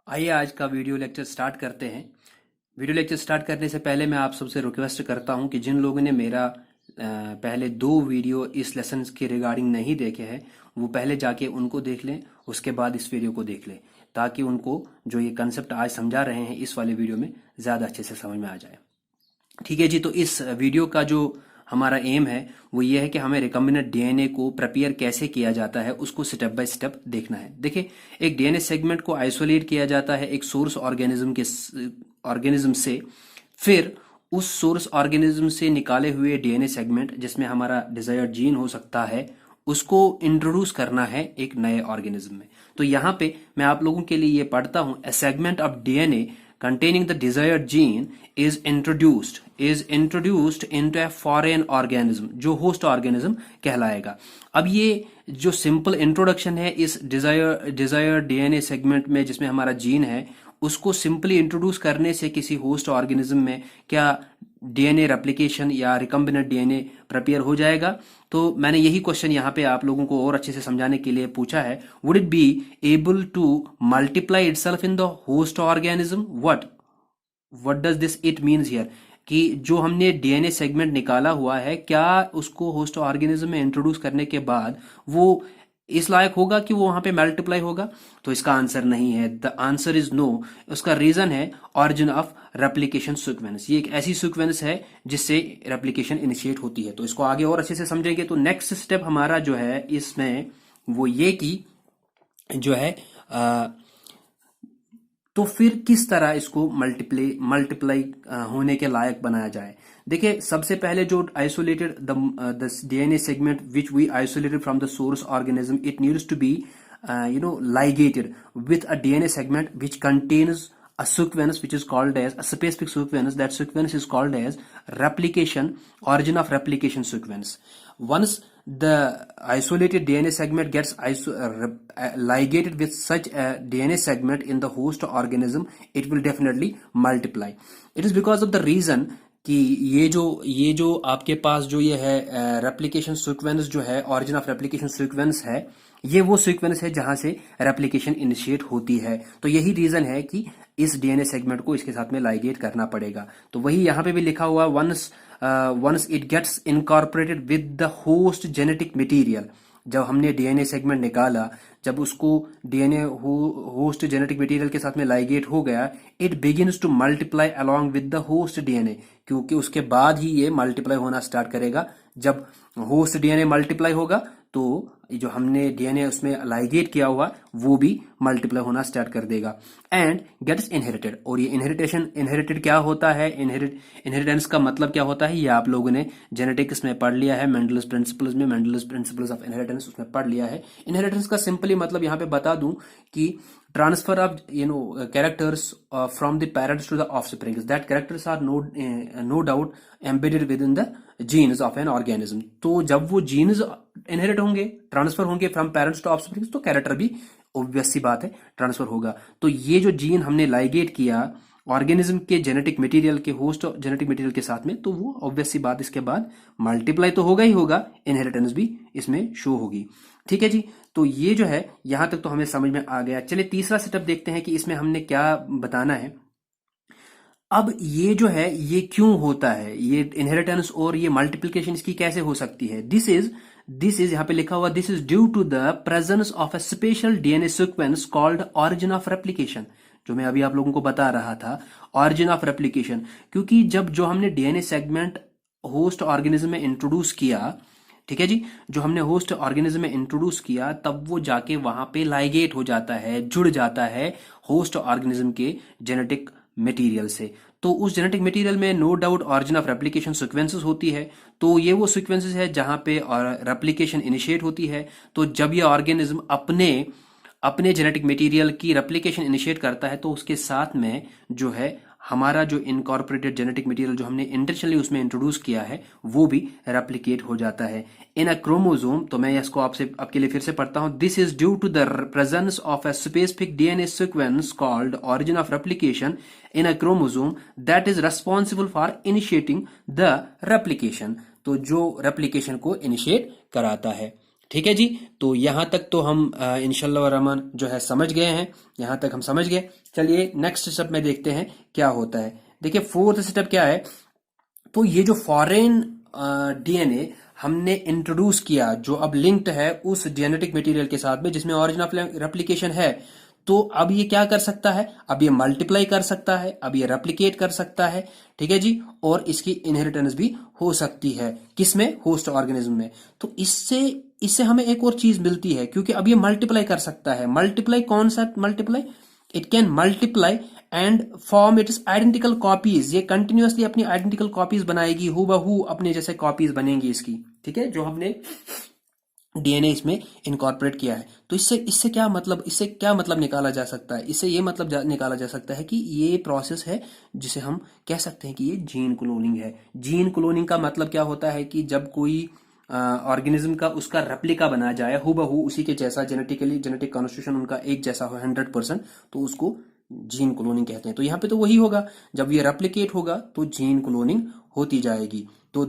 आइए आज का वीडियो लेक्चर स्टार्ट करते हैं। वीडियो लेक्चर स्टार्ट करने से पहले मैं आप सबसे रिक्वेस्ट करता हूं कि जिन लोगों ने मेरा पहले दो वीडियो इस लेसन के रिगार्डिंग नहीं देखे हैं वो पहले जाके उनको देख लें, उसके बाद इस वीडियो को देख लें, ताकि उनको जो ये कंसेप्ट आज समझा रहे हैं इस वाले वीडियो में ज़्यादा अच्छे से समझ में आ जाए। ठीक है जी, तो इस वीडियो का जो हमारा एम है वो ये है कि हमें रिकम्बिनेंट डीएनए को प्रिपेयर कैसे किया जाता है उसको स्टेप बाय स्टेप देखना है। देखिए, एक डीएनए सेगमेंट को आइसोलेट किया जाता है एक सोर्स ऑर्गेनिज्म से, फिर उस सोर्स ऑर्गेनिज्म से निकाले हुए डीएनए सेगमेंट जिसमें हमारा डिजायर्ड जीन हो सकता है उसको इंट्रोड्यूस करना है एक नए ऑर्गेनिज्म में। तो यहाँ पे मैं आप लोगों के लिए ये पढ़ता हूं, a segment of DNA containing the desired gene is introduced into a foreign organism जो host organism कहलाएगा। अब ये जो सिंपल इंट्रोडक्शन है इस डिजायर डीएनए सेगमेंट में जिसमें हमारा जीन है उसको सिंपली इंट्रोड्यूस करने से किसी होस्ट ऑर्गेनिज्म में क्या डीएनए रेप्लिकेशन या रिकम्बिनेंट डीएनए प्रिपेयर हो जाएगा। तो मैंने यही क्वेश्चन यहाँ पे आप लोगों को और अच्छे से समझाने के लिए पूछा है, would it be able to multiply itself in the host organism. What does this it means here कि जो हमने डीएनए सेगमेंट निकाला हुआ है क्या उसको होस्ट ऑर्गेनिज्म में इंट्रोड्यूस करने के बाद वो इस लायक होगा कि वो वहां पे मल्टीप्लाई होगा। तो इसका आंसर नहीं है, द आंसर इज नो। उसका रीजन है ऑरिजिन ऑफ रेप्लिकेशन सीक्वेंस। ये एक ऐसी सीक्वेंस है जिससे रेप्लिकेशन इनिशिएट होती है। तो इसको आगे और अच्छे से समझेंगे तो नेक्स्ट स्टेप हमारा जो है इसमें वो ये कि जो है तो फिर किस तरह इसको मल्टीप्लाई होने के लायक बनाया जाए। देखिए, सबसे पहले जो isolated the DNA segment which we isolated from the source organism, it needs to be ligated with a DNA segment which contains a sequence which is called as a specific sequence. That sequence is called as replication, origin of replication sequence. Once the isolated DNA segment gets ligated with such a DNA segment in the host organism, it will definitely multiply. It is because of the reason कि ये जो आपके पास जो ये है replication sequence जो है, origin of replication sequence है, ये वो सीक्वेंस है जहां से रेप्लिकेशन इनिशिएट होती है। तो यही रीजन है कि इस डीएनए सेगमेंट को इसके साथ में लाइगेट करना पड़ेगा। तो वही यहाँ पे भी लिखा हुआ, once it gets incorporated with the host genetic material. जब हमने डीएनए सेगमेंट निकाला, जब उसको डीएनए होस्ट जेनेटिक मटेरियल के साथ में लाइगेट हो गया, it begins to multiply along with the host DNA, क्योंकि उसके बाद ही ये मल्टीप्लाई होना स्टार्ट करेगा। जब होस्ट डीएनए मल्टीप्लाई होगा तो जो हमने डीएनए उसमें लाइगेट किया हुआ वो भी मल्टीप्लाई होना स्टार्ट कर देगा एंड गेट्स इनहेरिटेड। और ये इनहेरिटेड क्या होता है, इनहेरिटेंस का मतलब क्या होता है, ये आप लोगों ने जेनेटिक्स में पढ़ लिया है, मेंडल्स प्रिंसिपल्स ऑफ इनहेरिटेंस उसमें पढ़ लिया है। इनहेरिटेंस का सिंपली मतलब यहाँ पे बता दूं कि transfer of characters from the parents to the offspring, that characters are no doubt embedded within the genes of an organism. तो जब वो genes inherit होंगे, ट्रांसफर होंगे फ्रॉम पेरेंट्स टू ऑफस्प्रिंग, तो कैरेक्टर भी ऑब्वियस सी बात है ट्रांसफर होगा। तो ये जो जीन हमने लाइगेट किया ऑर्गेनिज्म के जेनेटिक मटेरियल के होस्ट जेनेटिक मटेरियल के साथ में, तो वो ऑब्वियस सी बात इसके बाद मल्टीप्लाई तो होगा ही होगा, इनहेरिटेंस भी इसमें शो होगी। ठीक है जी, तो ये जो है यहां तक तो हमें समझ में आ गया। चलिए तीसरा सेटअप देखते हैं कि इसमें हमने क्या बताना है। अब ये जो है ये क्यों होता है, ये इनहेरिटेंस और ये मल्टीप्लिकेशन इसकी कैसे हो सकती है। दिस इज यहाँ पे लिखा हुआ, this is due to the presence of a special DNA sequence called origin of replication, जो मैं अभी आप लोगों को बता रहा था, ऑरिजिन ऑफ रेप्लिकेशन। क्योंकि जब जो हमने डीएनए सेगमेंट होस्ट ऑर्गेनिज्म में इंट्रोड्यूस किया, ठीक है जी, जो हमने होस्ट ऑर्गेनिज्म में इंट्रोड्यूस किया तब वो जाके वहां पे लाइगेट हो जाता है, जुड़ जाता है होस्ट ऑर्गेनिज्म के जेनेटिक मटेरियल से। तो उस जेनेटिक मटेरियल में no doubt origin of replication sequences होती है। तो ये वो सीक्वेंसेस है जहां पे रेप्लिकेशन इनिशिएट होती है। तो जब ये ऑर्गेनिज्म अपने जेनेटिक मटेरियल की रेप्लिकेशन इनिशिएट करता है तो उसके साथ में जो है हमारा जो इनकॉर्पोरेटेड जेनेटिक मटेरियल जो हमने इंटेंशनली उसमें इंट्रोड्यूस किया है वो भी रेप्लिकेट हो जाता है इन अ क्रोमोसोम। तो मैं इसको आपके लिए फिर से पढ़ता हूं, this is due to the presence of a specific DNA sequence called origin of replication in a chromosome that is responsible for initiating the replication. तो जो रेप्लिकेशन को इनिशिएट कराता है, ठीक है जी। तो यहाँ तक तो हम इंशाल्लाह रहमान जो है समझ गए हैं, यहाँ तक हम समझ गए। चलिए नेक्स्ट स्टेप में देखते हैं क्या होता है। देखिए फोर्थ स्टेप क्या है, तो ये जो फॉरेन डीएनए हमने इंट्रोड्यूस किया जो अब लिंक्ड है उस जेनेटिक मटेरियल के साथ में जिसमें ओरिजिन ऑफ रेप्लिकेशन है, तो अब ये क्या कर सकता है, अब ये मल्टीप्लाई कर सकता है, अब ये रेप्लिकेट कर सकता है, ठीक है जी। और इसकी इनहेरिटेंस भी हो सकती है किसमें, होस्ट ऑर्गेनिज्म में। तो इससे इससे हमें एक और चीज मिलती है, क्योंकि अब ये मल्टीप्लाई कर सकता है। मल्टीप्लाई कौन सा multiply, it can multiply and form it's identical copies. ये कंटिन्यूअसली अपनी आइडेंटिकल कॉपीज बनाएगी, हूबहू अपने जैसे कॉपीज बनेंगी इसकी, ठीक है, जो हमने डीएनए इसमें इनकॉर्पोरेट किया है। तो इससे इससे क्या मतलब निकाला जा सकता है, इससे ये मतलब निकाला जा सकता है कि ये प्रोसेस है जिसे हम कह सकते हैं कि ये जीन क्लोनिंग है। जीन क्लोनिंग का मतलब क्या होता है कि जब कोई ऑर्गेनिज्म का उसका रेप्लिका बनाया जाए हूबहू उसी के जैसा, जेनेटिक कॉन्स्टिट्यूशन उनका एक जैसा हो 100%, तो उसको जीन क्लोनिंग कहते हैं। तो यहाँ पे तो वही होगा, जब ये रेप्लिकेट होगा तो जीन क्लोनिंग होती जाएगी। तो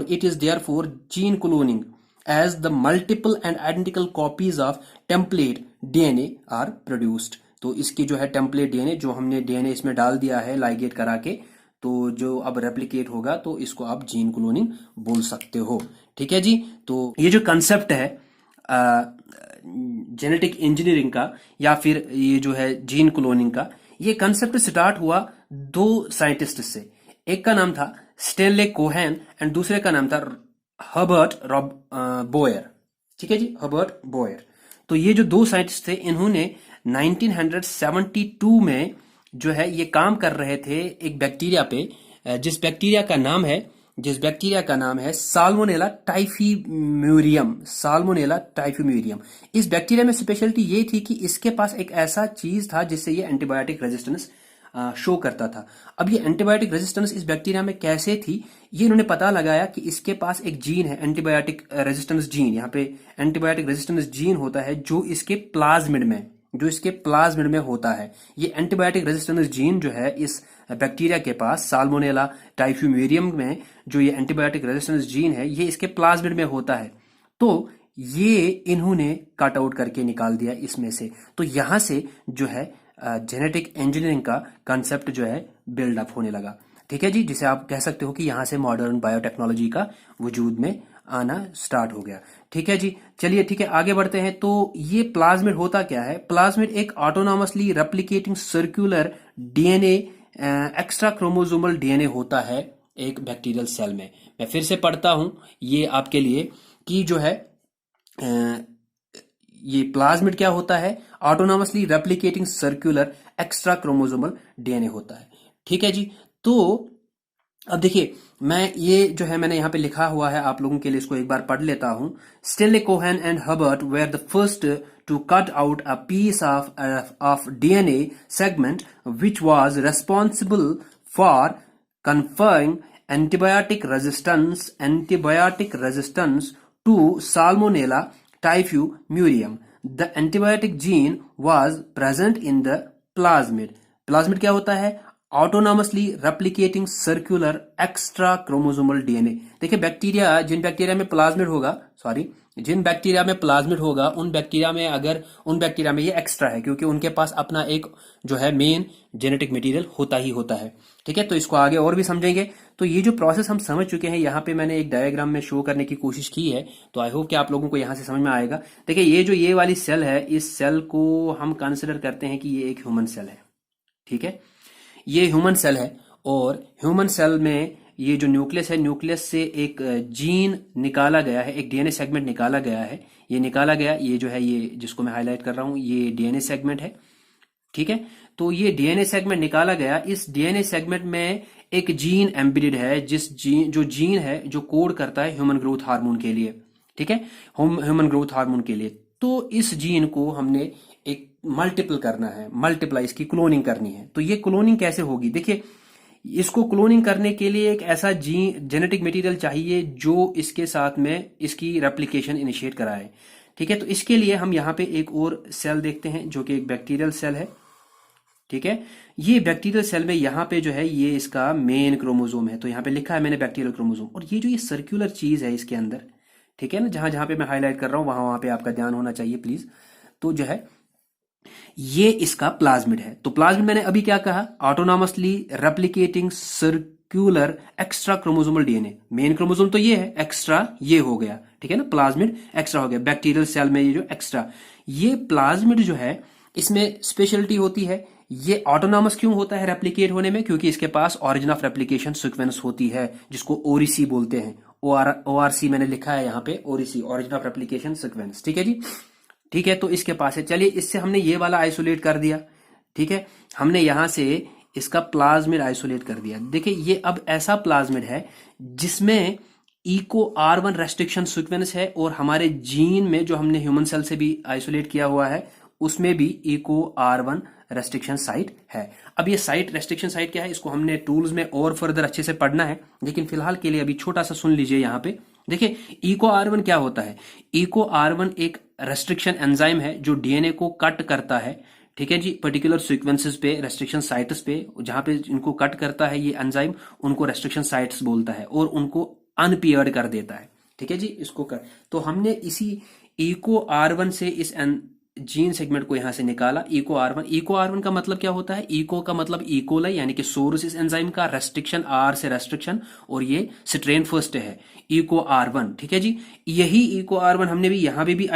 it is therefore gene cloning as the multiple and identical copies of template DNA are produced। तो इसकी जो है टेम्पलेट डीएनए, जो हमने डीएनए इसमें डाल दिया है लाइगेट करा के, तो जो अब रेप्लिकेट होगा तो इसको आप जीन क्लोनिंग बोल सकते हो, ठीक है जी। तो ये जो कंसेप्ट है जेनेटिक इंजीनियरिंग का या फिर ये जो है जीन क्लोनिंग का, ये कंसेप्ट स्टार्ट हुआ दो साइंटिस्ट से। एक का नाम था स्टेनले कोहेन एंड दूसरे का नाम था हर्बर्ट बोयर, ठीक है जी, हर्बर्ट बोयर। तो ये जो दो साइंटिस्ट थे इन्होंने 1972 में जो है ये काम कर रहे थे एक बैक्टीरिया पे, जिस बैक्टीरिया का नाम है साल्मोनेला टाइफीम्यूरियम। इस बैक्टीरिया में स्पेशलिटी ये थी कि इसके पास एक ऐसा चीज था जिससे ये एंटीबायोटिक रेजिस्टेंस शो करता था। अब ये एंटीबायोटिक रेजिस्टेंस इस बैक्टीरिया में कैसे थी, ये इन्होंने पता लगाया कि इसके पास एक जीन है एंटीबायोटिक रेजिस्टेंस जीन। यहाँ पे एंटीबायोटिक रेजिस्टेंस जीन होता है जो इसके प्लाज्मिड में होता है। ये एंटीबायोटिक रेजिस्टेंस जीन जो है इस बैक्टीरिया के पास साल्मोनेला टाइफीम्यूरियम में जो ये एंटीबायोटिक रेजिस्टेंस जीन है ये इसके प्लाज्मिड में होता है। तो ये इन्होंने कट आउट करके निकाल दिया इसमें से। तो यहां से जो है जेनेटिक इंजीनियरिंग का कंसेप्ट जो है बिल्डअप होने लगा, ठीक है जी, जिसे आप कह सकते हो कि यहां से मॉडर्न बायोटेक्नोलॉजी का वजूद में आना स्टार्ट हो गया, ठीक है जी। चलिए ठीक है आगे बढ़ते हैं। तो ये प्लाज्मिड होता क्या है, प्लाज्मिड एक autonomously replicating circular DNA extra chromosomal DNA होता है एक बैक्टीरियल सेल में। मैं फिर से पढ़ता हूं ये आपके लिए कि जो है ये प्लाज्मिड क्या होता है, autonomously replicating circular extra chromosomal DNA होता है, ठीक है जी। तो अब देखिए मैं ये जो है मैंने यहाँ पे लिखा हुआ है आप लोगों के लिए, इसको एक बार पढ़ लेता हूं। Stanley Cohen and Herbert were the first to cut out a piece of DNA segment which was responsible for conferring antibiotic resistance to Salmonella typhimurium. The antibiotic gene was present in the plasmid. Plasmid क्या होता है, autonomously replicating circular extra chromosomal DNA. देखिए जिन bacteria में plasmid होगा उन bacteria में ये extra है, क्योंकि उनके पास अपना एक जो है मेन जेनेटिक मटेरियल होता ही होता है, ठीक है। तो इसको आगे और भी समझेंगे। तो ये जो प्रोसेस हम समझ चुके हैं, यहाँ पे मैंने एक डायग्राम में शो करने की कोशिश की है, तो आई होप कि आप लोगों को यहाँ से समझ में आएगा। देखिए ये वाली सेल है, इस सेल को हम कंसिडर करते हैं कि ये एक ह्यूमन सेल है, ठीक है, ये ह्यूमन सेल है। और ह्यूमन सेल में ये जो न्यूक्लियस है, न्यूक्लियस से एक जीन निकाला गया है, एक डीएनए सेगमेंट निकाला गया है। ये जो है ये जिसको मैं हाईलाइट कर रहा हूं ये डीएनए सेगमेंट है, ठीक है। तो ये डीएनए सेगमेंट निकाला गया, इस डीएनए सेगमेंट में एक जीन एम्बेडेड है, जो जीन है जो कोड करता है ह्यूमन ग्रोथ हार्मोन के लिए, ठीक है, ह्यूमन ग्रोथ हार्मोन के लिए। तो इस जीन को हमने एक मल्टीप्लाई इसकी क्लोनिंग करनी है। तो ये क्लोनिंग कैसे होगी, देखिए इसको क्लोनिंग करने के लिए एक ऐसा जेनेटिक मटेरियल चाहिए जो इसके साथ में इसकी रेप्लिकेशन इनिशिएट कराए, ठीक है। तो इसके लिए हम यहाँ पे एक और सेल देखते हैं जो कि एक बैक्टीरियल सेल है, ठीक है। ये बैक्टीरियल सेल में यहाँ पे जो है ये इसका मेन क्रोमोसोम है, तो यहाँ पे लिखा है मैंने बैक्टीरियल क्रोमोसोम। और ये जो ये सर्कुलर चीज है इसके अंदर, ठीक है ना, जहां जहां पे मैं हाईलाइट कर रहा हूं वहां वहां पे आपका ध्यान होना चाहिए प्लीज। तो जो है ये इसका प्लाज्मिड है। तो प्लाज्मिड मैंने अभी क्या कहा, autonomously replicating circular extra chromosomal DNA. Main chromosome तो ये है, एक्स्ट्रा ये हो गया, ठीक है ना, प्लाज्मिड एक्स्ट्रा हो गया। बैक्टीरियल सेल में ये जो एक्स्ट्रा, ये प्लाज्मिड जो है इसमें स्पेशलिटी होती है। ये ऑटोनॉमस क्यों होता है रेप्लिकेट होने में, क्योंकि इसके पास ऑरिजिन ऑफ रेप्लिकेशन सीक्वेंस होती है, जिसको ओरिसी बोलते हैं। ORC मैंने लिखा है यहाँ पे, Odissi, origin of replication sequence, ठीक है जी। ठीक है, तो इसके पास है। चलिए, इससे हमने ये वाला आइसोलेट कर दिया, ठीक है, हमने यहां से इसका प्लाज्मिड आइसोलेट कर दिया। देखिए, ये अब ऐसा प्लाज्मिड है जिसमें इको R1 रेस्ट्रिक्शन सीक्वेंस है, और हमारे जीन में जो हमने ह्यूमन सेल से भी आइसोलेट किया हुआ है उसमें भी इको R1 रेस्ट्रिक्शन साइट है। अब ये साइट, रेस्ट्रिक्शन साइट क्या है, इसको हमने टूल्स में और फर्दर अच्छे से पढ़ना है, लेकिन फिलहाल के लिए अभी छोटा सा सुन लीजिए यहाँ पे। देखिए, इको R1 क्या होता है। इको R1 एक रेस्ट्रिक्शन एंजाइम है जो डीएनए को कट करता है, ठीक है जी, पर्टिकुलर सीक्वेंसेस पे, रेस्ट्रिक्शन साइट्स पे, जहां पे इनको कट करता है ये एंजाइम, उनको रेस्ट्रिक्शन साइट्स बोलता है, और उनको अनपियर्ड कर देता है, ठीक है जी, इसको कर। तो हमने इसी इको R1 से इस जीन सेगमेंट को यहां से निकाला, इको R1। इको R1 का मतलब क्या होता है, इको का मतलब इकोलाई यानी कि सोर्स इस एंजाइम का, रेस्ट्रिक्शन R से रेस्ट्रिक्शन, और ये स्ट्रेन फर्स्ट है इको R1, ठीक है जी। यही इको R1 हमने भी यहां पे भी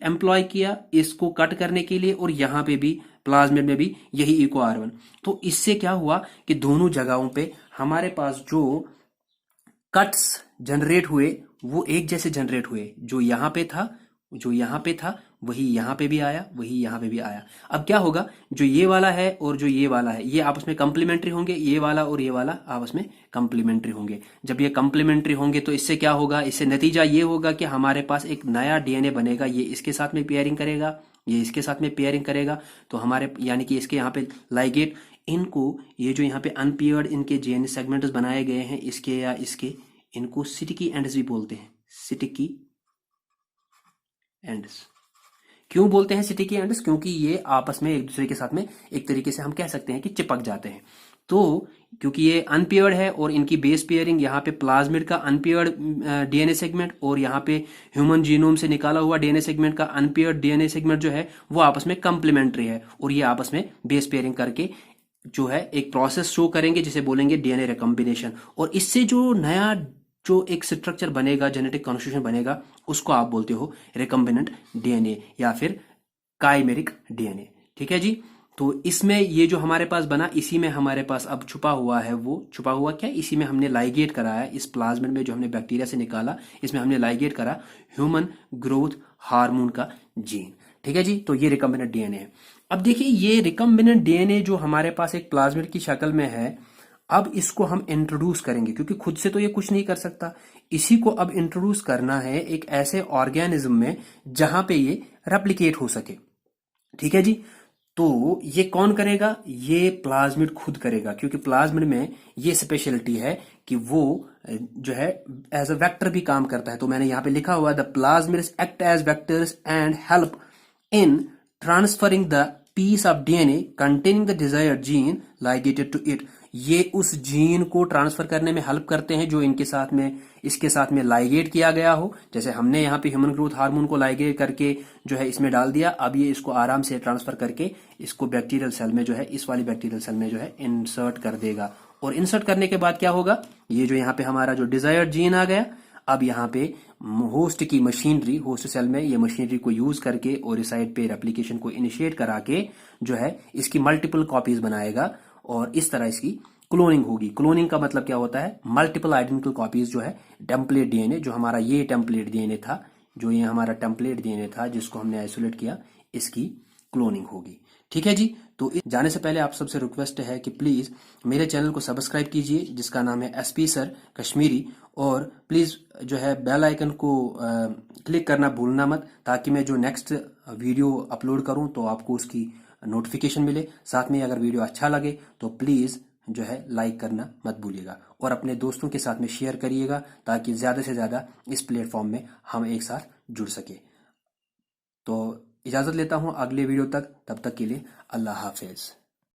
एम्प्लॉय किया इसको कट करने के लिए, और यहां पे भी प्लाज्मिड में भी यही इको R1। तो इससे क्या हुआ कि दोनों जगहों पे हमारे पास जो कट्स जनरेट हुए वो एक जैसे जनरेट हुए। जो यहां पे था, जो यहां पे था, वही यहां पे भी आया, वही यहां पे भी आया। अब क्या होगा, जो ये वाला है और जो ये वाला है, ये आपस में कंप्लीमेंट्री होंगे, ये वाला और ये वाला आपस में कंप्लीमेंट्री होंगे। जब ये कंप्लीमेंट्री होंगे तो इससे क्या होगा, इससे नतीजा ये होगा कि हमारे पास एक नया डीएनए बनेगा। ये इसके साथ में पेयरिंग करेगा, ये इसके साथ में पेयरिंग करेगा, तो हमारे यानी कि इसके यहाँ पे लाइगेट, इनको ये जो यहाँ पे अनपेयर्ड इनके डीएनए सेगमेंट्स बनाए गए हैं इसके या इसके, इनको स्टिकी एंड्स भी बोलते हैं। स्टिकी एंड्स क्यों बोलते हैं स्टिकी एंड्स, क्योंकि ये आपस में एक दूसरे के साथ में एक तरीके से हम कह सकते हैं कि चिपक जाते हैं। तो क्योंकि ये अनपेयर्ड है और इनकी बेस पेयरिंग, यहाँ पे प्लाज्मिड का अनपेयर्ड डीएनए सेगमेंट और यहाँ पे ह्यूमन जीनोम से निकाला हुआ डीएनए सेगमेंट का अनपेयर्ड डीएनए सेगमेंट जो है वो आपस में कंप्लीमेंट्री है, और ये आपस में बेस पेयरिंग करके जो है एक प्रोसेस शो करेंगे जिसे बोलेंगे डीएनए रिकॉम्बिनेशन। और इससे जो नया जो एक स्ट्रक्चर बनेगा, जेनेटिक कॉन्स्टिट्यूशन बनेगा, उसको आप बोलते हो रिकम्बिनेंट डीएनए या फिर काइमेरिक डीएनए, ठीक है जी। तो इसमें ये जो हमारे पास बना, इसी में हमारे पास अब छुपा हुआ है, वो छुपा हुआ क्या, इसी में हमने लाइगेट कराया, इस प्लाज्मिड में जो हमने बैक्टीरिया से निकाला, इसमें हमने लाइगेट करा ह्यूमन ग्रोथ हार्मोन का जीन, ठीक है जी। तो ये रिकम्बिनेंट डीएनए है। अब देखिए, ये रिकम्बिनेंट डीएनए जो हमारे पास एक प्लाज्मिड की शक्ल में है, अब इसको हम इंट्रोड्यूस करेंगे, क्योंकि खुद से तो ये कुछ नहीं कर सकता। इसी को अब इंट्रोड्यूस करना है एक ऐसे ऑर्गेनिज्म में जहां पे ये रेप्लिकेट हो सके, ठीक है जी। तो ये कौन करेगा, ये प्लाज्मिड खुद करेगा, क्योंकि प्लाज्मिड में ये स्पेशलिटी है कि वो जो है एज अ वेक्टर भी काम करता है। तो मैंने यहां पे लिखा हुआ है, the plasmids act as vectors and help in transferring the piece of DNA containing the desired gene ligated to it. ये उस जीन को ट्रांसफर करने में हेल्प करते हैं जो इनके साथ में, इसके साथ में लाइगेट किया गया हो। जैसे हमने यहाँ पे ह्यूमन ग्रोथ हार्मोन को लाइगेट करके जो है इसमें डाल दिया, अब ये इसको आराम से ट्रांसफर करके इसको बैक्टीरियल सेल में जो है, इस वाली बैक्टीरियल सेल में जो है इंसर्ट कर देगा। और इंसर्ट करने के बाद क्या होगा, ये जो यहाँ पे हमारा जो डिजायर्ड जीन आ गया, अब यहाँ पे होस्ट की मशीनरी, होस्ट सेल में ये मशीनरी को यूज करके ओरिसाइट पे रेप्लिकेशन को इनिशिएट करा के जो है इसकी मल्टीपल कॉपीज बनाएगा, और इस तरह इसकी क्लोनिंग होगी। क्लोनिंग का मतलब क्या होता है, मल्टीपल आइडेंटिकल कॉपीज जो है टेम्पलेट डीएनए, जो हमारा ये टेम्पलेट डीएनए था, जो ये हमारा टेम्पलेट डीएनए था जिसको हमने आइसोलेट किया, इसकी क्लोनिंग होगी, ठीक है जी। तो जाने से पहले आप सबसे रिक्वेस्ट है कि प्लीज मेरे चैनल को सब्सक्राइब कीजिए, जिसका नाम है एसपी सर कश्मीरी, और प्लीज जो है बेल आइकन को क्लिक करना भूलना मत, ताकि मैं जो नेक्स्ट वीडियो अपलोड करूं तो आपको उसकी नोटिफिकेशन मिले। साथ में अगर वीडियो अच्छा लगे तो प्लीज जो है लाइक करना मत भूलिएगा, और अपने दोस्तों के साथ में शेयर करिएगा, ताकि ज्यादा से ज्यादा इस प्लेटफॉर्म में हम एक साथ जुड़ सके। तो इजाजत लेता हूं अगले वीडियो तक, तब तक के लिए अल्लाह हाफिज।